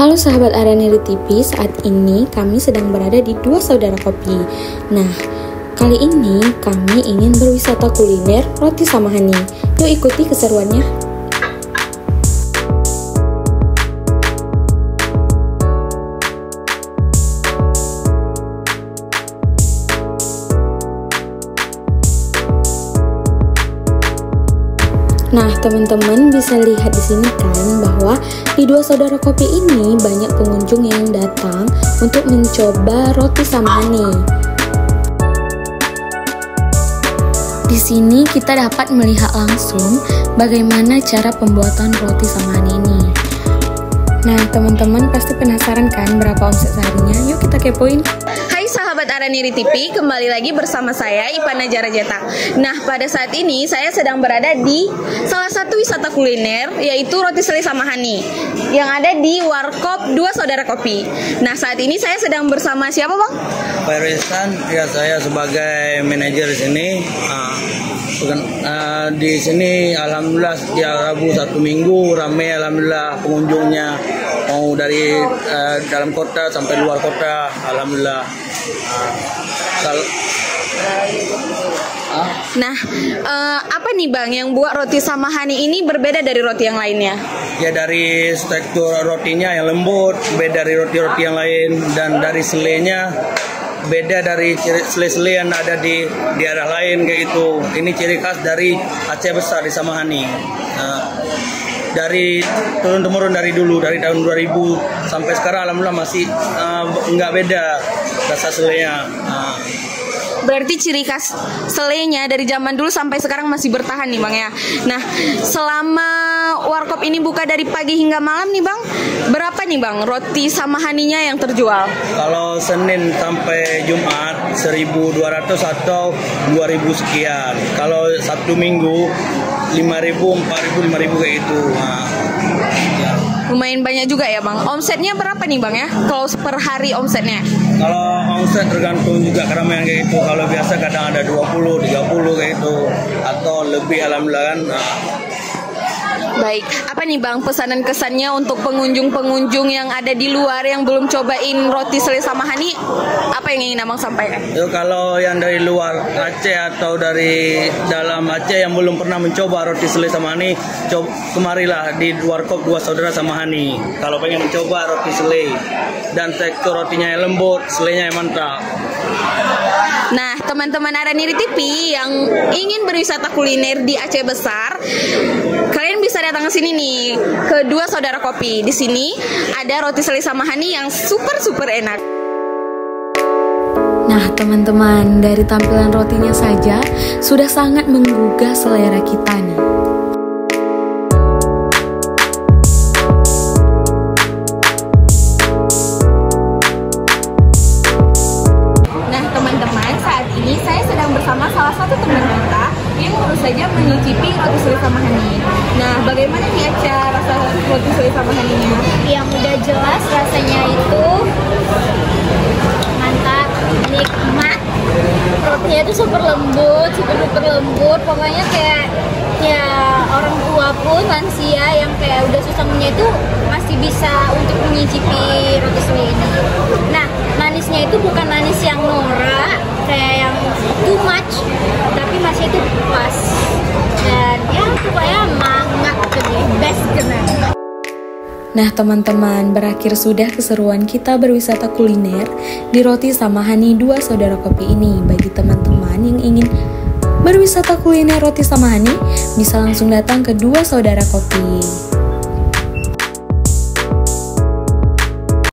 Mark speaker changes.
Speaker 1: Halo sahabat Araniri TV, saat ini kami sedang berada di Dua Saudara Kopi. Nah, kali ini kami ingin berwisata kuliner Roti Samahani. Yuk ikuti keseruannya. Nah, teman-teman bisa lihat di sini kan bahwa di Dua Saudara Kopi ini banyak pengunjung yang datang untuk mencoba roti Samahani. Di sini kita dapat melihat langsung bagaimana cara pembuatan roti Samahani ini. Nah, teman-teman pasti penasaran kan berapa omset seharinya? Yuk kita kepoin.
Speaker 2: Hai sahabat Araniri TV, kembali lagi bersama saya Ipa Najara Jeta. Nah, pada saat ini saya sedang berada di salah satu wisata kuliner, yaitu Roti Sele Samahani yang ada di Warkop Dua Saudara Kopi. Nah, saat ini saya sedang bersama siapa, Bang?
Speaker 3: Pak Rizan, ya saya sebagai manajer di sini. Di sini alhamdulillah setiap Rabu satu minggu ramai, alhamdulillah pengunjungnya mau dari dalam kota sampai luar kota, alhamdulillah.
Speaker 2: Nah, apa nih Bang yang buat roti Samahani ini berbeda dari roti yang lainnya?
Speaker 3: Ya dari tekstur rotinya yang lembut, beda dari roti-roti yang lain, dan dari selenya beda dari sele-sele yang ada di daerah lain kayak gitu. Ini ciri khas dari Aceh besar di Samahani. Dari turun-temurun dari dulu, dari tahun 2000 sampai sekarang alhamdulillah masih nggak beda rasa selenya.
Speaker 2: Berarti ciri khas selenya dari zaman dulu sampai sekarang masih bertahan nih Bang ya. Nah, selama Warkop ini buka dari pagi hingga malam nih Bang, berapa nih Bang roti Samahaninya yang terjual?
Speaker 3: Kalau Senin sampai Jumat 1.200 atau 2.000 sekian. Kalau Sabtu Minggu 5.000, 4.000, 5.000 kayak itu. Ya.
Speaker 2: Lumayan banyak juga ya Bang. Omsetnya berapa nih Bang ya? Kalau per hari omsetnya?
Speaker 3: Kalau omset tergantung juga keramaian kayak itu. Kalau biasa kadang ada 20, 30 kayak itu, atau lebih alhamdulillah kan.
Speaker 2: Baik, apa nih Bang pesanan kesannya untuk pengunjung-pengunjung yang ada di luar yang belum cobain roti Sele Samahani? Apa yang ingin Abang sampaikan?
Speaker 3: Kalau yang dari luar Aceh atau dari dalam Aceh yang belum pernah mencoba roti Sele Samahani, kemarilah di Warkop Dua Saudara Samahani. Kalau pengen mencoba roti sele dan tekstur rotinya yang lembut, selenya yang mantap.
Speaker 2: Nah, teman-teman Araniri TV yang ingin berwisata kuliner di Aceh besar, kalian bisa datang ke sini nih, ke Dua Saudara Kopi. Di sini ada roti Sele Samahani yang super enak.
Speaker 1: Nah, teman-teman, dari tampilan rotinya saja sudah sangat menggugah selera kita nih.
Speaker 2: Bersama salah satu teman kita yang baru saja menyicipi roti Sele Samahani. Nah, bagaimana nih Aca rasa roti Sele Samahaninya?
Speaker 4: Yang udah jelas rasanya itu mantap, nikmat. Rotinya itu super lembut, super lembut. Pokoknya kayak ya orang tua pun lansia yang kayak udah susah punya itu masih bisa untuk menyicipi roti Sele ini. Nah, manisnya itu bukan manis yang norak kayak yang too much, tapi masih itu pas. Dan ya pokoknya mangap deh, best kena.
Speaker 1: Nah teman-teman, berakhir sudah keseruan kita berwisata kuliner di Roti Samahani Dua Saudara Kopi ini. Bagi teman-teman yang ingin berwisata kuliner Roti Samahani, bisa langsung datang ke Dua Saudara Kopi.